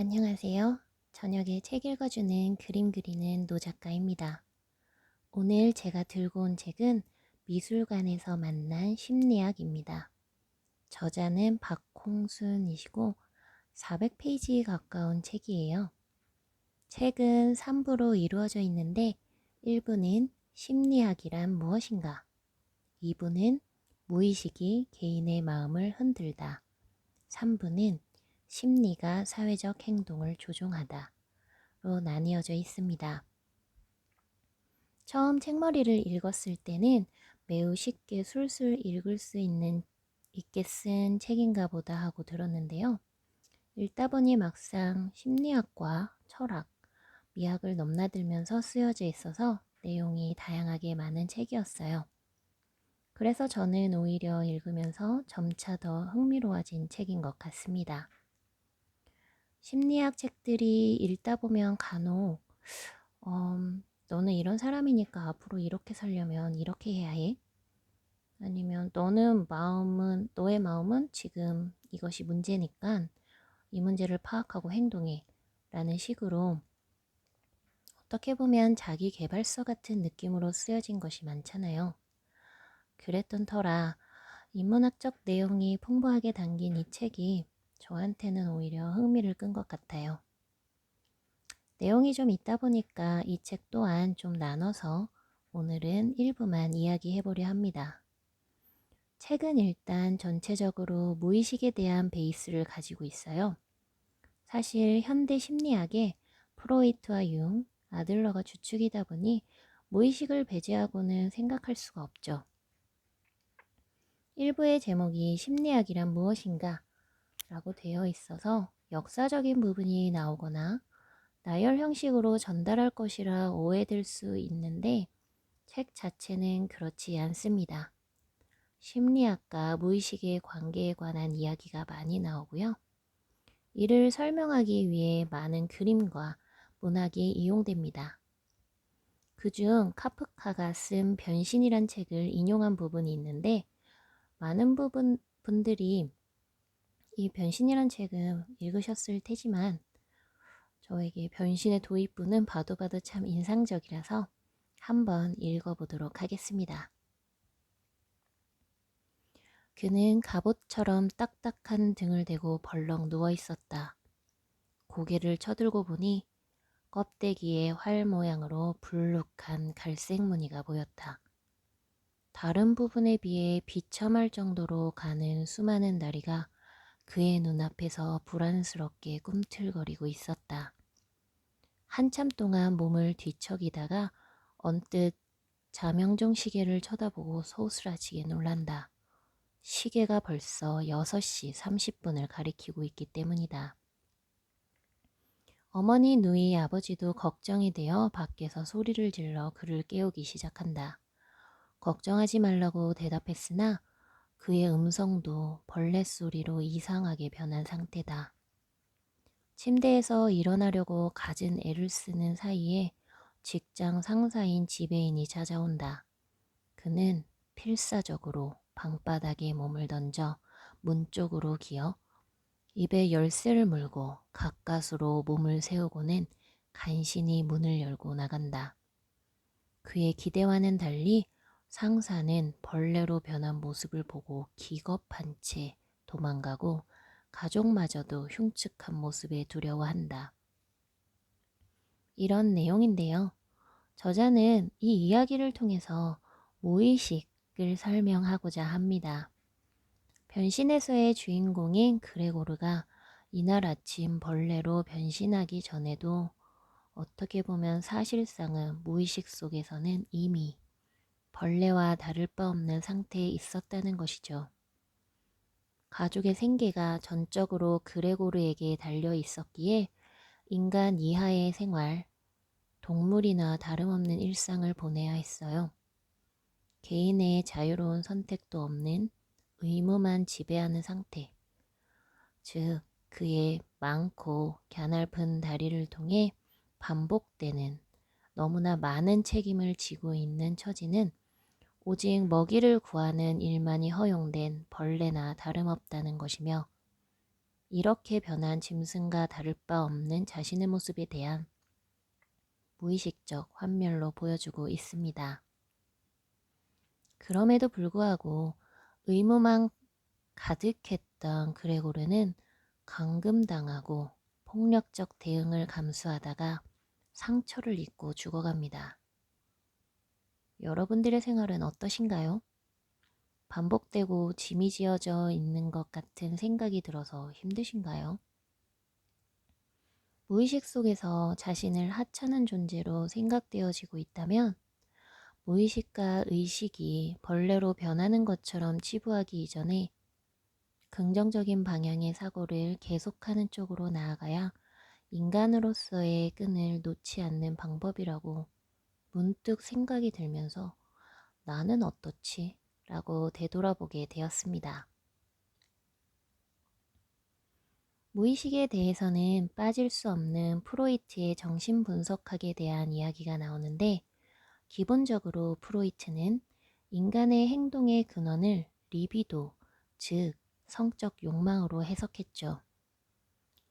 안녕하세요. 저녁에 책 읽어주는 그림 그리는 노 작가입니다. 오늘 제가 들고 온 책은 미술관에서 만난 심리학입니다. 저자는 박홍순이시고 400페이지 가까운 책이에요. 책은 3부로 이루어져 있는데 1부는 심리학이란 무엇인가, 2부는 무의식이 개인의 마음을 흔들다, 3부는 심리가 사회적 행동을 조종하다로 나뉘어져 있습니다. 처음 책머리를 읽었을 때는 매우 쉽게 술술 읽을 수 있게 쓴 책인가 보다 하고 들었는데요. 읽다 보니 막상 심리학과 철학, 미학을 넘나들면서 쓰여져 있어서 내용이 다양하게 많은 책이었어요. 그래서 저는 오히려 읽으면서 점차 더 흥미로워진 책인 것 같습니다. 심리학 책들이 읽다 보면 간혹 너는 이런 사람이니까 앞으로 이렇게 살려면 이렇게 해야 해. 아니면 너의 마음은 지금 이것이 문제니까 이 문제를 파악하고 행동해. 라는 식으로 어떻게 보면 자기 계발서 같은 느낌으로 쓰여진 것이 많잖아요. 그랬던 터라 인문학적 내용이 풍부하게 담긴 이 책이 저한테는 오히려 흥미를 끈 것 같아요. 내용이 좀 있다 보니까 이 책 또한 좀 나눠서 오늘은 일부만 이야기해보려 합니다. 책은 일단 전체적으로 무의식에 대한 베이스를 가지고 있어요. 사실 현대 심리학에 프로이트와 융, 아들러가 주축이다 보니 무의식을 배제하고는 생각할 수가 없죠. 1부의 제목이 심리학이란 무엇인가 라고 되어 있어서 역사적인 부분이 나오거나 나열 형식으로 전달할 것이라 오해될 수 있는데 책 자체는 그렇지 않습니다. 심리학과 무의식의 관계에 관한 이야기가 많이 나오고요. 이를 설명하기 위해 많은 그림과 문학이 이용됩니다. 그중 카프카가 쓴 변신이란 책을 인용한 부분이 있는데 많은 분들이 이 변신이란 책은 읽으셨을 테지만 저에게 변신의 도입부는 봐도 참 인상적이라서 한번 읽어보도록 하겠습니다. 그는 갑옷처럼 딱딱한 등을 대고 벌렁 누워 있었다. 고개를 쳐들고 보니 껍데기에 활 모양으로 불룩한 갈색 무늬가 보였다. 다른 부분에 비해 비참할 정도로 가는 수많은 다리가 그의 눈앞에서 불안스럽게 꿈틀거리고 있었다. 한참 동안 몸을 뒤척이다가 언뜻 자명종 시계를 쳐다보고 소스라치게 놀란다. 시계가 벌써 6시 30분을 가리키고 있기 때문이다. 어머니 누이 아버지도 걱정이 되어 밖에서 소리를 질러 그를 깨우기 시작한다. 걱정하지 말라고 대답했으나 그의 음성도 벌레 소리로 이상하게 변한 상태다. 침대에서 일어나려고 갖은 애를 쓰는 사이에 직장 상사인 지배인이 찾아온다. 그는 필사적으로 방바닥에 몸을 던져 문 쪽으로 기어 입에 열쇠를 물고 가까스로 몸을 세우고는 간신히 문을 열고 나간다. 그의 기대와는 달리 상사는 벌레로 변한 모습을 보고 기겁한 채 도망가고 가족마저도 흉측한 모습에 두려워한다. 이런 내용인데요. 저자는 이 이야기를 통해서 무의식을 설명하고자 합니다. 변신에서의 주인공인 그레고르가 이날 아침 벌레로 변신하기 전에도 어떻게 보면 사실상은 무의식 속에서는 이미 벌레와 다를 바 없는 상태에 있었다는 것이죠. 가족의 생계가 전적으로 그레고르에게 달려 있었기에 인간 이하의 생활, 동물이나 다름없는 일상을 보내야 했어요. 개인의 자유로운 선택도 없는 의무만 지배하는 상태, 즉 그의 많고 갸냘픈 다리를 통해 반복되는 너무나 많은 책임을 지고 있는 처지는 오직 먹이를 구하는 일만이 허용된 벌레나 다름없다는 것이며 이렇게 변한 짐승과 다를 바 없는 자신의 모습에 대한 무의식적 환멸로 보여주고 있습니다. 그럼에도 불구하고 의무만 가득했던 그레고르는 감금당하고 폭력적 대응을 감수하다가 상처를 입고 죽어갑니다. 여러분들의 생활은 어떠신가요? 반복되고 짐이 지어져 있는 것 같은 생각이 들어서 힘드신가요? 무의식 속에서 자신을 하찮은 존재로 생각되어지고 있다면 무의식과 의식이 벌레로 변하는 것처럼 치부하기 이전에 긍정적인 방향의 사고를 계속하는 쪽으로 나아가야 인간으로서의 끈을 놓지 않는 방법이라고 문득 생각이 들면서 나는 어떻지? 라고 되돌아보게 되었습니다. 무의식에 대해서는 빠질 수 없는 프로이트의 정신분석학에 대한 이야기가 나오는데 기본적으로 프로이트는 인간의 행동의 근원을 리비도, 즉 성적 욕망으로 해석했죠.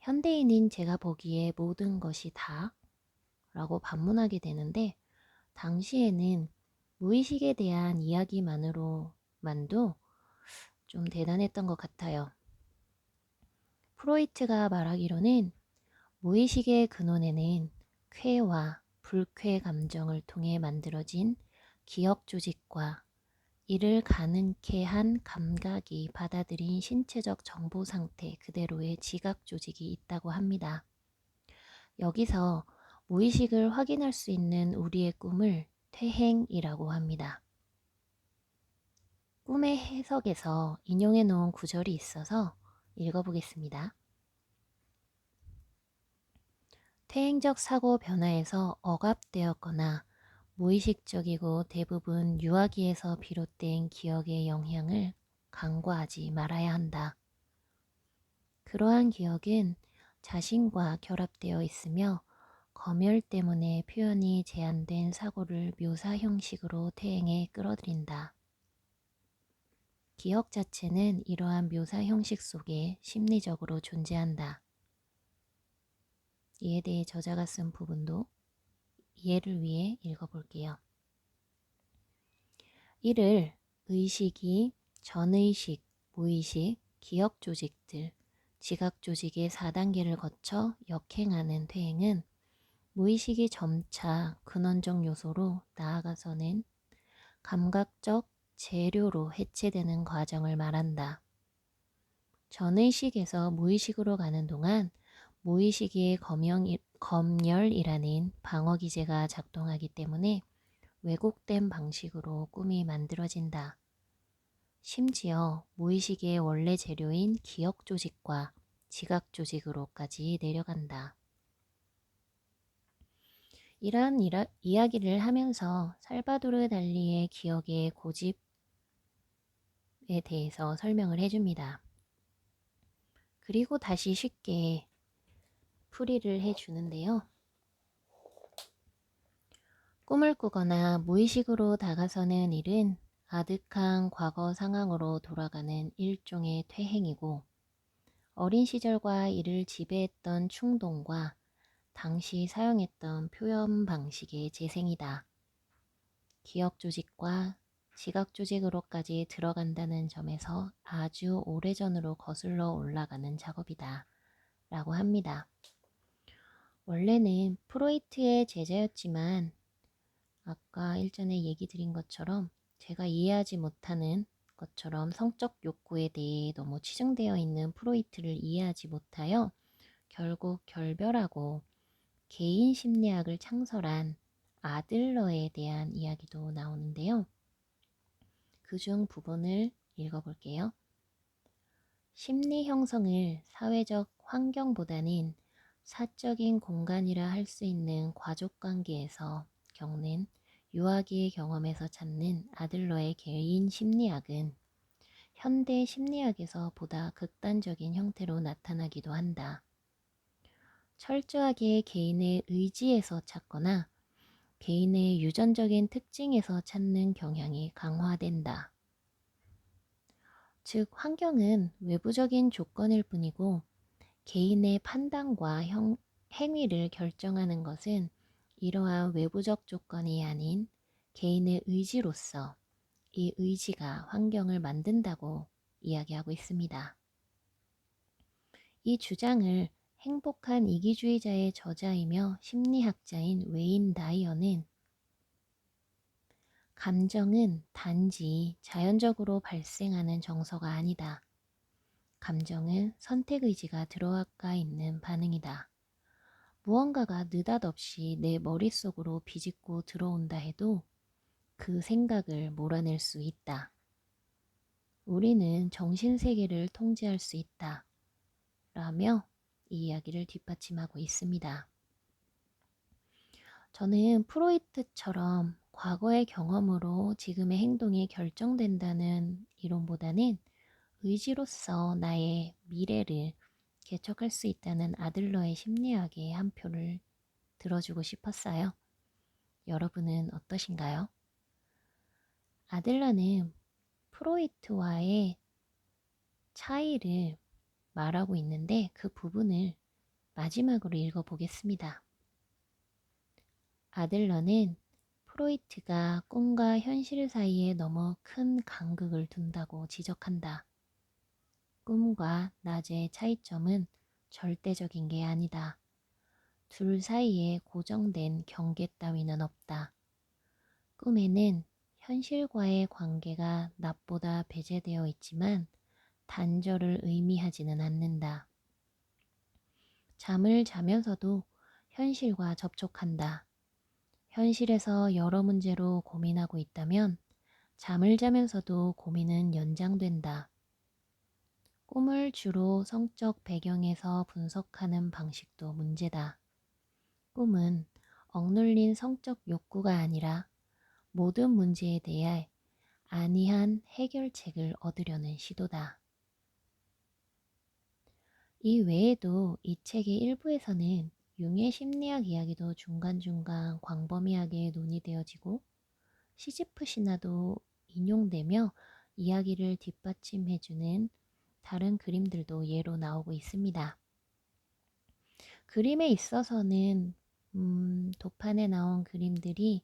현대인인 제가 보기에 모든 것이 다? 라고 반문하게 되는데 당시에는 무의식에 대한 이야기만으로만도 좀 대단했던 것 같아요. 프로이트가 말하기로는 무의식의 근원에는 쾌와 불쾌 감정을 통해 만들어진 기억 조직과 이를 가능케 한 감각이 받아들인 신체적 정보 상태 그대로의 지각 조직이 있다고 합니다. 여기서 무의식을 확인할 수 있는 우리의 꿈을 퇴행이라고 합니다. 꿈의 해석에서 인용해 놓은 구절이 있어서 읽어보겠습니다. 퇴행적 사고 변화에서 억압되었거나 무의식적이고 대부분 유아기에서 비롯된 기억의 영향을 간과하지 말아야 한다. 그러한 기억은 자신과 결합되어 있으며 검열 때문에 표현이 제한된 사고를 묘사 형식으로 퇴행에 끌어들인다. 기억 자체는 이러한 묘사 형식 속에 심리적으로 존재한다. 이에 대해 저자가 쓴 부분도 이해를 위해 읽어볼게요. 이를 의식이 전의식, 무의식, 기억 조직들, 지각 조직의 4단계를 거쳐 역행하는 퇴행은 무의식이 점차 근원적 요소로 나아가서는 감각적 재료로 해체되는 과정을 말한다. 전의식에서 무의식으로 가는 동안 무의식의 검열이라는 방어기제가 작동하기 때문에 왜곡된 방식으로 꿈이 만들어진다. 심지어 무의식의 원래 재료인 기억 조직과 지각 조직으로까지 내려간다. 이러한 이야기를 하면서 살바도르 달리의 기억의 고집에 대해서 설명을 해줍니다. 그리고 다시 쉽게 풀이를 해주는데요. 꿈을 꾸거나 무의식으로 다가서는 일은 아득한 과거 상황으로 돌아가는 일종의 퇴행이고 어린 시절과 이를 지배했던 충동과 당시 사용했던 표현 방식의 재생이다. 기억 조직과 지각 조직으로까지 들어간다는 점에서 아주 오래전으로 거슬러 올라가는 작업이다. 라고 합니다. 원래는 프로이트의 제자였지만 아까 일전에 얘기 드린 것처럼 제가 이해하지 못하는 것처럼 성적 욕구에 대해 너무 치중되어 있는 프로이트를 이해하지 못하여 결국 결별하고 개인 심리학을 창설한 아들러에 대한 이야기도 나오는데요. 그중 부분을 읽어볼게요. 심리 형성을 사회적 환경보다는 사적인 공간이라 할 수 있는 가족관계에서 겪는 유아기의 경험에서 찾는 아들러의 개인 심리학은 현대 심리학에서 보다 극단적인 형태로 나타나기도 한다. 철저하게 개인의 의지에서 찾거나 개인의 유전적인 특징에서 찾는 경향이 강화된다. 즉, 환경은 외부적인 조건일 뿐이고 개인의 판단과 행위를 결정하는 것은 이러한 외부적 조건이 아닌 개인의 의지로서 이 의지가 환경을 만든다고 이야기하고 있습니다. 이 주장을 행복한 이기주의자의 저자이며 심리학자인 웨인 다이어는 감정은 단지 자연적으로 발생하는 정서가 아니다. 감정은 선택의지가 들어가 있는 반응이다. 무언가가 느닷없이 내 머릿속으로 비집고 들어온다 해도 그 생각을 몰아낼 수 있다. 우리는 정신세계를 통제할 수 있다. 라며 이 이야기를 뒷받침하고 있습니다. 저는 프로이트처럼 과거의 경험으로 지금의 행동이 결정된다는 이론보다는 의지로서 나의 미래를 개척할 수 있다는 아들러의 심리학에 한 표를 들어주고 싶었어요. 여러분은 어떠신가요? 아들러는 프로이트와의 차이를 말하고 있는데 그 부분을 마지막으로 읽어보겠습니다. 아들러는 프로이트가 꿈과 현실 사이에 너무 큰 간극을 둔다고 지적한다. 꿈과 낮의 차이점은 절대적인 게 아니다. 둘 사이에 고정된 경계 따위는 없다. 꿈에는 현실과의 관계가 낮보다 배제되어 있지만 단절을 의미하지는 않는다. 잠을 자면서도 현실과 접촉한다. 현실에서 여러 문제로 고민하고 있다면 잠을 자면서도 고민은 연장된다. 꿈을 주로 성적 배경에서 분석하는 방식도 문제다. 꿈은 억눌린 성적 욕구가 아니라 모든 문제에 대해 안이한 해결책을 얻으려는 시도다. 이 외에도 이 책의 일부에서는 융의 심리학 이야기도 중간중간 광범위하게 논의되어지고 시지프 신화도 인용되며 이야기를 뒷받침해주는 다른 그림들도 예로 나오고 있습니다. 그림에 있어서는 도판에 나온 그림들이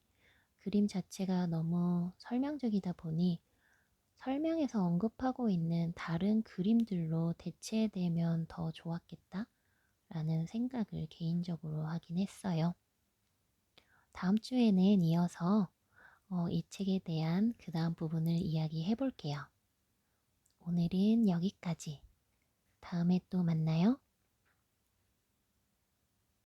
그림 자체가 너무 설명적이다 보니 설명에서 언급하고 있는 다른 그림들로 대체되면 더 좋았겠다 라는 생각을 개인적으로 하긴 했어요. 다음 주에는 이어서 이 책에 대한 그 다음 부분을 이야기해 볼게요. 오늘은 여기까지. 다음에 또 만나요.